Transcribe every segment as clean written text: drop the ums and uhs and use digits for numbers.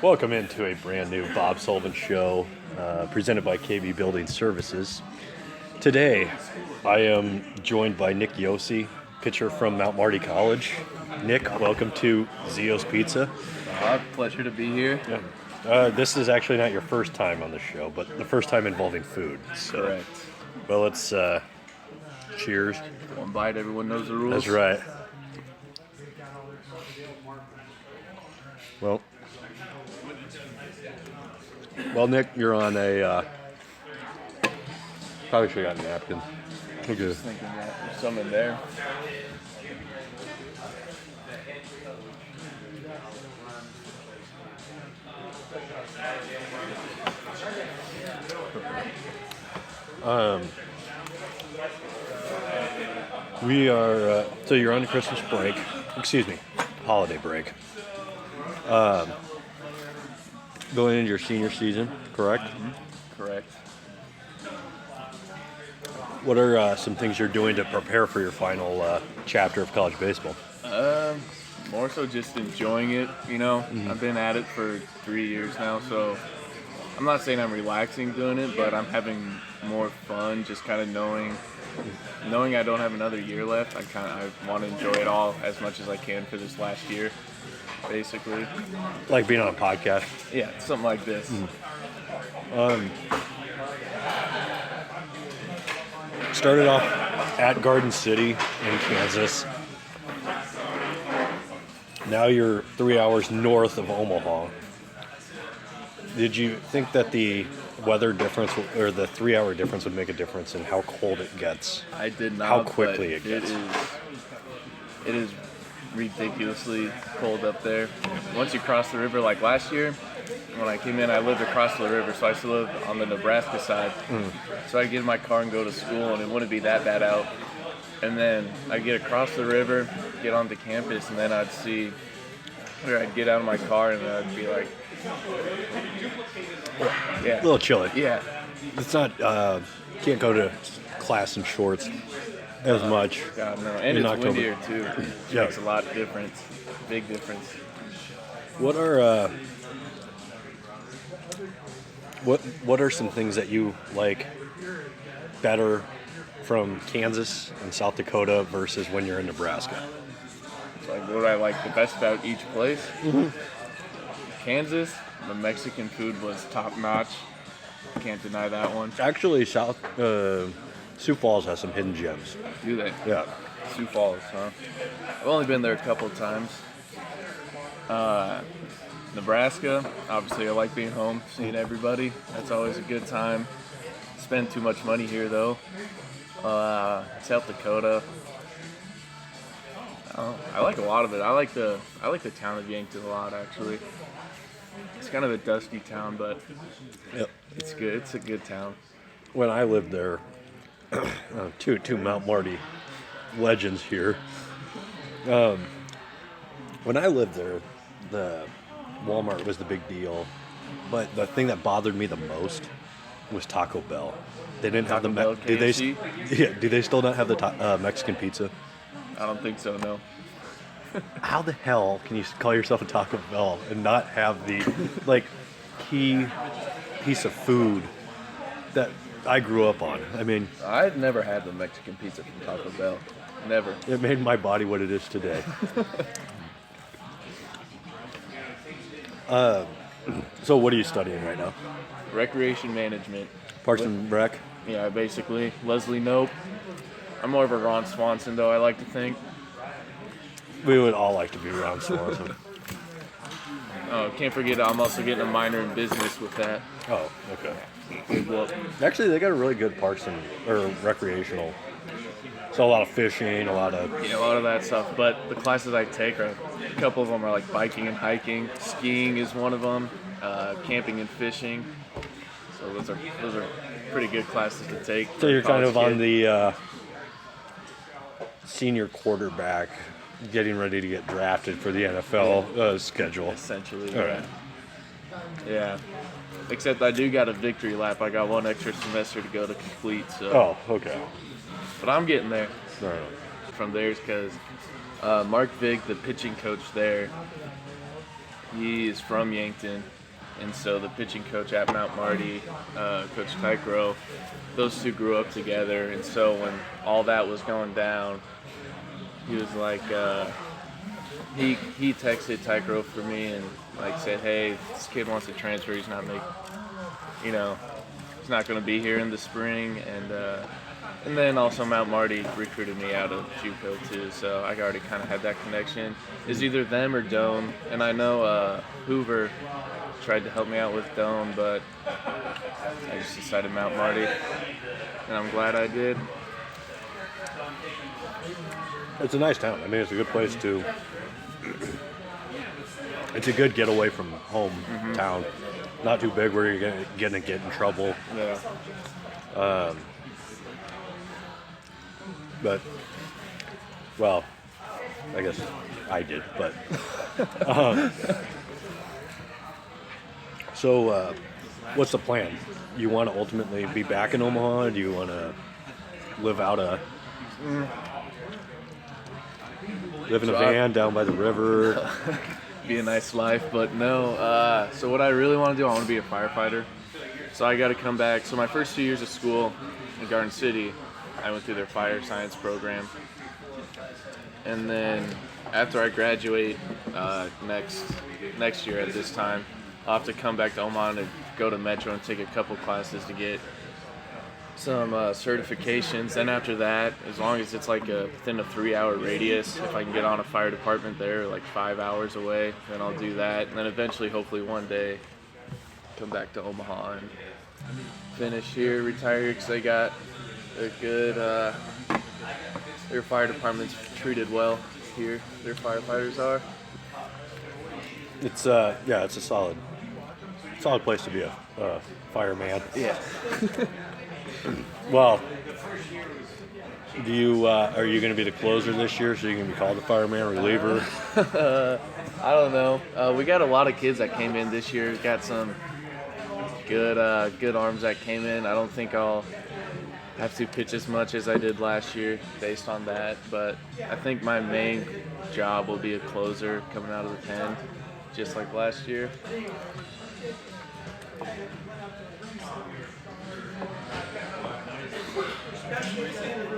Welcome into a brand new Bob Sullivan show presented by KB Building Services. Today, I am joined by Nick Iossi, pitcher from Mount Marty College. Nick, welcome to Zio's Pizza. Pleasure to be here. This is actually not your first time on the show, but the first time involving food. So, Correct. well, let's cheers. One bite, everyone knows the rules. That's right. Well, Nick, you're on a. Probably should have got a napkin. Okay. Just thinking that there's some in there. We are. So you're on Christmas break. Excuse me, holiday break. Going into your senior season, correct? Mm-hmm. Correct. What are some things you're doing to prepare for your final chapter of college baseball? More so just enjoying it, you know. Mm-hmm. I've been at it for 3 years now, so I'm not saying I'm relaxing doing it, but I'm having more fun just kind of knowing I don't have another year left. I want to enjoy it all as much as I can for this last year, basically. Like being on a podcast? Yeah, something like this. Started off at Garden City in Kansas. Now you're 3 hours north of Omaha. Did you think that the weather difference or the 3 hour difference would make a difference in how cold it gets? I did not. How quickly it gets. It is ridiculously cold up there. Once you cross the river, like last year, when I came in, I lived across the river, so I still lived on the Nebraska side. So I'd get in my car and go to school, and it wouldn't be that bad out. And then I'd get across the river, get onto campus, and then I'd get out of my car, and I'd be like, yeah. A little chilly. Yeah. It's not, can't go to class in shorts as much. God, no. And in it's October. windier, too. It Yeah. makes a lot of difference. Big difference. What are what are some things that you like better from Kansas and South Dakota versus when you're in Nebraska? Like what I like the best about each place. Kansas, the Mexican food was top notch. Can't deny that one. Actually, Sioux Falls has some hidden gems. Do they? Yeah. Sioux Falls, huh? I've only been there a couple of times. Nebraska, obviously I like being home, seeing everybody. That's always a good time. Spend too much money here though. South Dakota. I like a lot of it. I like the town of Yankton a lot actually. It's kind of a dusty town, but Yep. it's good. It's a good town. When I lived there, two Mount Marty legends here. When I lived there, the Walmart was the big deal, but the thing that bothered me the most was Taco Bell. They didn't have Taco Bell, do they? KFC? Yeah. Do they still not have the Mexican pizza? I don't think so, no. How the hell can you call yourself a Taco Bell and not have the key piece of food that I grew up on? I mean, I've never had the Mexican pizza from Taco Bell. Never. it made my body what it is today. So what are you studying right now? Recreation management. Parks and Rec? Yeah, basically. Leslie Knope. I'm more of a Ron Swanson, though, I like to think. We would all like to be around Sullivan. Oh, can't forget I'm also getting a minor in business with that. Oh, okay. Well, Actually, they got a really good or recreational. So a lot of fishing, a lot of... yeah, a lot of that stuff. But the classes I take, a couple of them are like biking and hiking. Skiing is one of them. Camping and fishing. So those are pretty good classes to take. So you're kind of on kid. the senior quarterback getting ready to get drafted for the NFL schedule. Essentially, All yeah. right. Yeah. Except I do got a victory lap. I got one extra semester to go to complete. So. Oh, okay. But I'm getting there All right. from theirs because Mark Vig, the pitching coach there, he is from Yankton, and so the pitching coach at Mount Marty, Coach Tycro, those two grew up together, and so when all that was going down, he was like, he texted Tycro for me and like said, hey, this kid wants to transfer, he's not he's not going to be here in the spring, and then also Mount Marty recruited me out of JUCO too, so I already kind of had that connection. It's either them or Doan, and I know Hoover tried to help me out with Doan, but I just decided Mount Marty, and I'm glad I did. It's a nice town. I mean, it's a good place to. It's a good getaway from home town. Not too big where you're gonna get in trouble. Yeah. But, well, I guess I did. But so, what's the plan? You want to ultimately be back in Omaha? Do you want to live in a van down by the river? Be a nice life, but no. So what I really want to do, I want to be a firefighter. So I got to come back. So my first 2 years of school in Garden City, I went through their fire science program. And then after I graduate next year at this time, I'll have to come back to Omaha and go to Metro and take a couple classes to get some certifications. Then after that, as long as it's like within a 3-hour radius, if I can get on a fire department there like 5 hours away, then I'll do that. And then eventually, hopefully one day, come back to Omaha and finish here, retire here, because they got a good, their fire department's treated well here. Their firefighters are. It's it's a solid place to be a fireman. Yeah. Well, do you are you going to be the closer this year? So you going to be called the fireman reliever? I don't know. We got a lot of kids that came in this year. Got some good arms that came in. I don't think I'll have to pitch as much as I did last year based on that. But I think my main job will be a closer coming out of the pen, just like last year.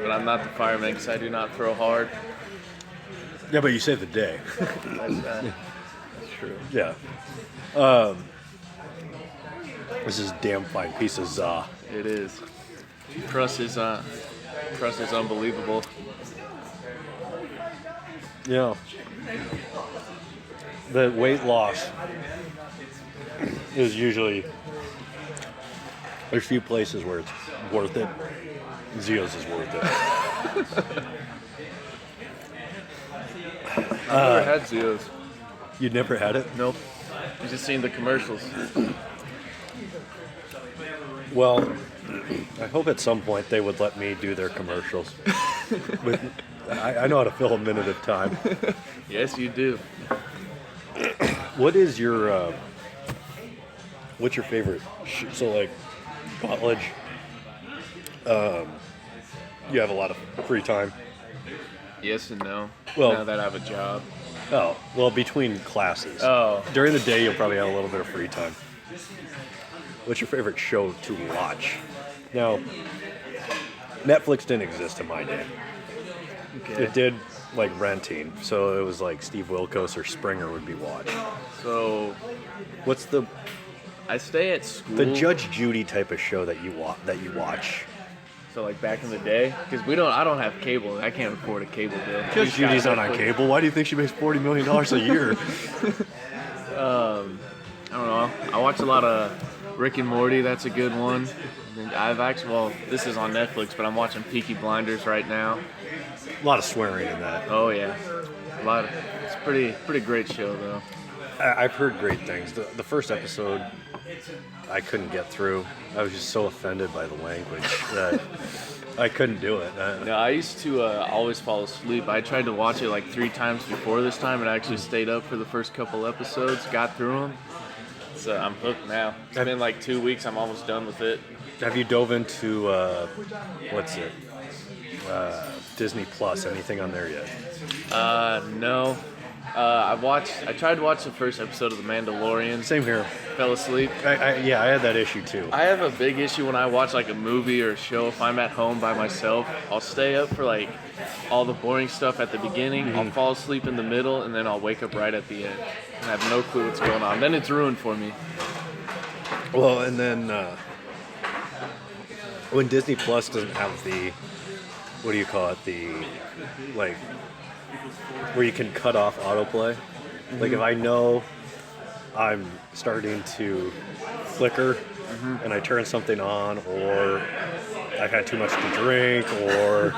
But I'm not the fireman because I do not throw hard. Yeah, but you saved the day. That's true. Yeah. This is a damn fine piece of za. It is. Crust is unbelievable. Yeah. The weight loss is usually, there's few places where it's worth it. Zio's is worth it. I've never had Zio's. You'd never had it? Nope. You just seen the commercials. Well, I hope at some point they would let me do their commercials. But I know how to fill a minute of time. Yes, you do. What is your what's your favorite? So like college, you have a lot of free time. Yes and no. Well- now that I have a job. Oh, well, between classes. Oh. During the day, you'll probably have a little bit of free time. What's your favorite show to watch? Now, Netflix didn't exist in my day. Okay. It did, like, renting. So it was like Steve Wilkos or Springer would be watched. So What's the I stay at school. Judge Judy type of show that you watch? So like back in the day, because I don't have cable. I can't afford a cable bill. Judge Judy's not on cable. Why do you think she makes $40 million a year? I don't know. I watch a lot of Rick and Morty. That's a good one. And this is on Netflix, but I'm watching Peaky Blinders right now. A lot of swearing in that. Oh yeah, it's pretty great show though. I've heard great things. The first episode, I couldn't get through. I was just so offended by the language that I couldn't do it. No, I used to always fall asleep. I tried to watch it like 3 times before this time, and I actually stayed up for the first couple episodes, got through them. So I'm hooked now. It's been like 2 weeks. I'm almost done with it. Have you dove into Disney Plus? Anything on there yet? No. I tried to watch the first episode of The Mandalorian. Same here. Fell asleep. I had that issue too. I have a big issue when I watch like a movie or a show. If I'm at home by myself, I'll stay up for like all the boring stuff at the beginning. I'll fall asleep in the middle, and then I'll wake up right at the end. And I have no clue what's going on. Then it's ruined for me. Well, and then when Disney Plus doesn't have the, what do you call it, the, like, where you can cut off autoplay. Like if I know I'm starting to flicker and I turn something on, or I've had too much to drink or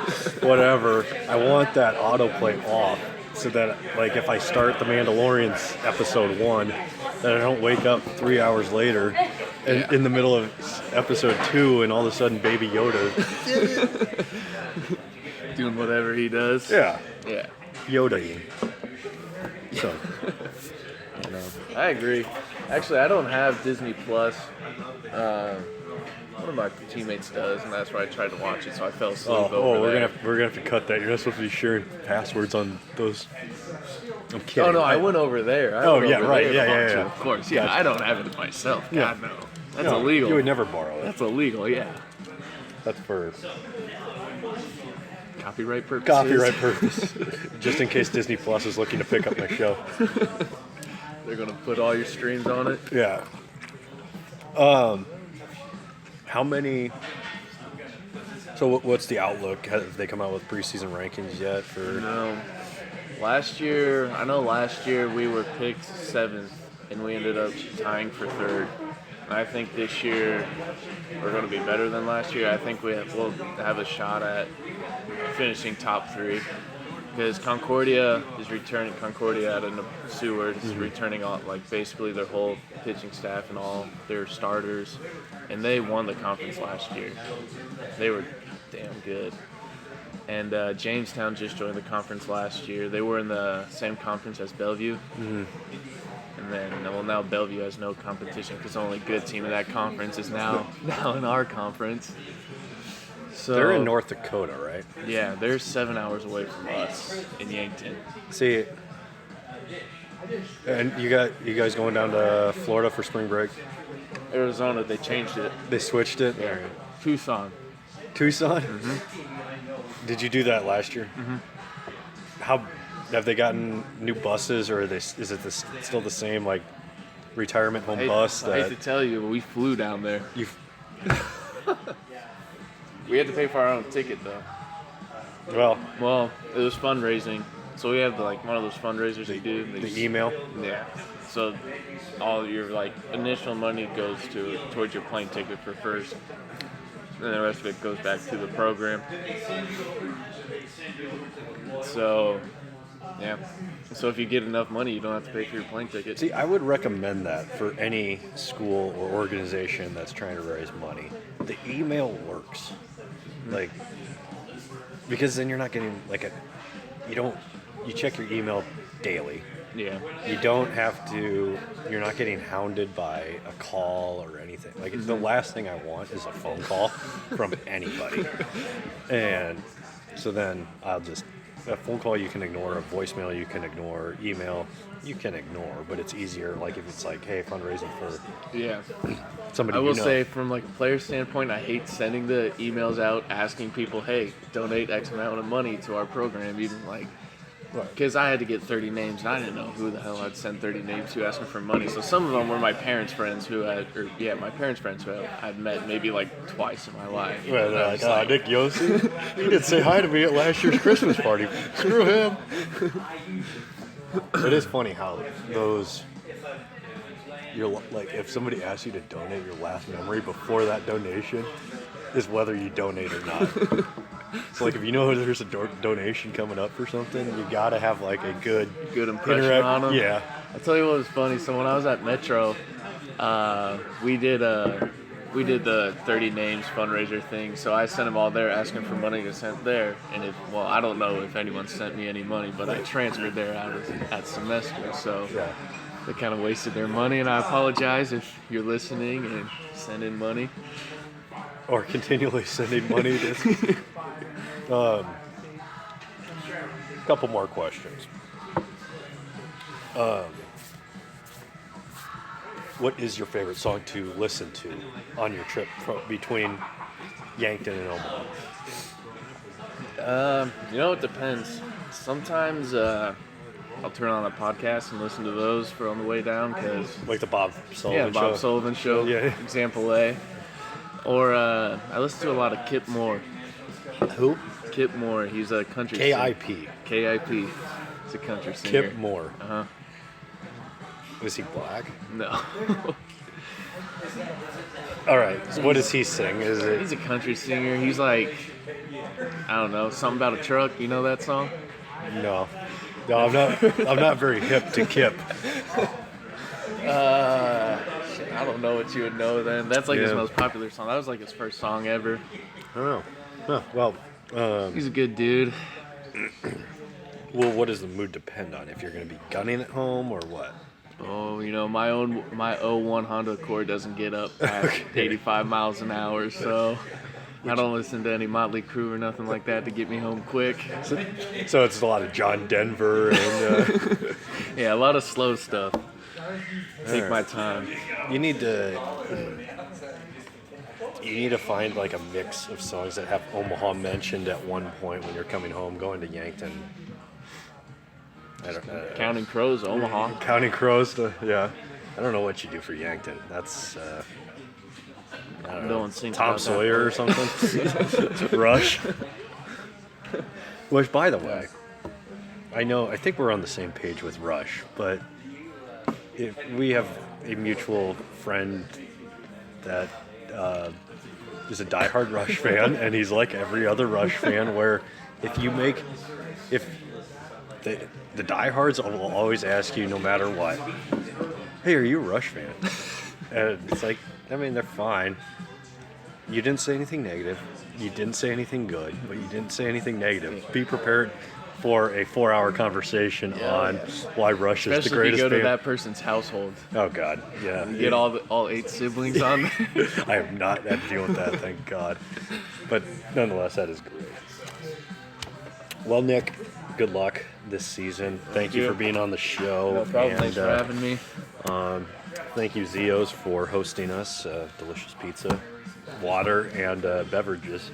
whatever, I want that autoplay off so that, like, if I start The Mandalorian's episode 1, that I don't wake up 3 hours later and in the middle of episode 2 and all of a sudden Baby Yoda Doing whatever he does. Yeah. Yoda-ing. So, you know. I agree. Actually, I don't have Disney Plus. One of my teammates does, and that's why I tried to watch it. So I fell asleep over we're there. gonna have to cut that. You're not supposed to be sharing passwords on those. I'm kidding. Oh no, I went over there. Yeah. Of course, yeah. I don't have it myself. Yeah. God no, that's illegal. You would never borrow it. That's illegal. Yeah. That's for Copyright purposes. copyright purpose. Just in case Disney Plus is looking to pick up my show. They're gonna put all your streams on it. Yeah. How many? So what's the outlook? Have they come out with preseason rankings yet for? No. Last year we were picked 7th, and we ended up tying for 3rd. And I think this year we're going to be better than last year. I think we'll have a shot at finishing top 3. Because Concordia out of Seward is returning all, like, basically their whole pitching staff and all their starters. And they won the conference last year. They were damn good. And Jamestown just joined the conference last year. They were in the same conference as Bellevue. And then, now Bellevue has no competition because the only good team in that conference is now in our conference. So They're in North Dakota, right? Yeah, they're 7 hours away from us in Yankton. See, and you guys going down to Florida for spring break? Arizona, they changed it. They switched it? Yeah. Tucson. Tucson? Did you do that last year? How have they gotten new buses, or is it still the same, like, retirement home bus? I hate to tell you, but we flew down there. We had to pay for our own ticket, though. Well, it was fundraising. So we have one of those fundraisers they do. The email? Yeah. So all your initial money goes towards your plane ticket for first. And the rest of it goes back to the program. So, yeah. So if you get enough money, you don't have to pay for your plane ticket. See, I would recommend that for any school or organization that's trying to raise money. The email works. Because then you're not getting you check your email daily. Yeah. You're not getting hounded by a call or anything. The last thing I want is a phone call from anybody. And so then a phone call you can ignore, a voicemail you can ignore, email you can ignore, but it's easier if it's hey, fundraising for somebody. I will say, from a player standpoint, I hate sending the emails out asking people, hey, donate X amount of money to our program, even because I had to get 30 names, and I didn't know who the hell I'd send 30 names to asking for money. So some of them were my parents' friends who I'd met maybe twice in my life. Well, they're Nick Iossi, he didn't say hi to me at last year's Christmas party. Screw him. It is funny how those, if somebody asks you to donate, your last memory before that donation is whether you donate or not. So if you know there's a donation coming up for something, you gotta have a good impression on them. Yeah. I'll tell you what was funny. So when I was at Metro, we did the 30 names fundraiser thing. So I sent them all there asking for money to send there. And I don't know if anyone sent me any money, but I transferred there at semester. So they kind of wasted their money, and I apologize if you're listening and send in money. Or continually sending money to. Couple more questions. What is your favorite song to listen to on your trip between Yankton and Omaha? It depends. Sometimes I'll turn on a podcast and listen to those for on the way down because Like the Bob Sullivan show? Bob Sullivan show, Yeah. example A. Or I listen to a lot of Kip Moore. Who? Kip Moore, he's a country singer. K.I.P. K.I.P. He's a country singer. Kip Moore. Uh-huh. Was he black? No. All right. So what does he sing? Is it? He's a country singer. He's like, I don't know, something about a truck. You know that song? No. No, I'm not. I'm not very hip to Kip. I don't know what you would know then. That's like his Yeah. most popular song. That was like his first song ever. I don't know. Huh, well, He's a good dude. what does the mood depend on? If you're going to be gunning at home or what? Oh, my 01 Honda Accord doesn't get up past 85 miles an hour, so I don't listen to any Motley Crue or nothing like that to get me home quick. So it's a lot of John Denver and Yeah, a lot of slow stuff. Take Alright. my time. you need to find like a mix of songs that have Omaha mentioned at one point when you're coming home going to Yankton. I don't know. Counting Crows, Omaha. Counting Crows, yeah. I don't know what you do for Yankton. That's I don't No know. one thinks Tom about that Sawyer or something. Rush. Which, by the way, I think we're on the same page with Rush, but if we have a mutual friend that is a diehard Rush fan, and he's like every other Rush fan, where if the diehards will always ask you, no matter what, hey, are you a Rush fan? And it's like, I mean, they're fine. You didn't say anything negative. You didn't say anything good, but you didn't say anything negative. Be prepared for a 4-hour conversation on why Rush is the Especially if greatest you go to band. that person's household. Oh God, yeah. You get all 8 siblings on there. I have not had to deal with that, thank God. But nonetheless, that is great. Well, Nick, good luck this season. Thank you for being on the show. No problem. And, Thanks for having me. thank you, Zios, for hosting us. Delicious pizza, water, and beverages.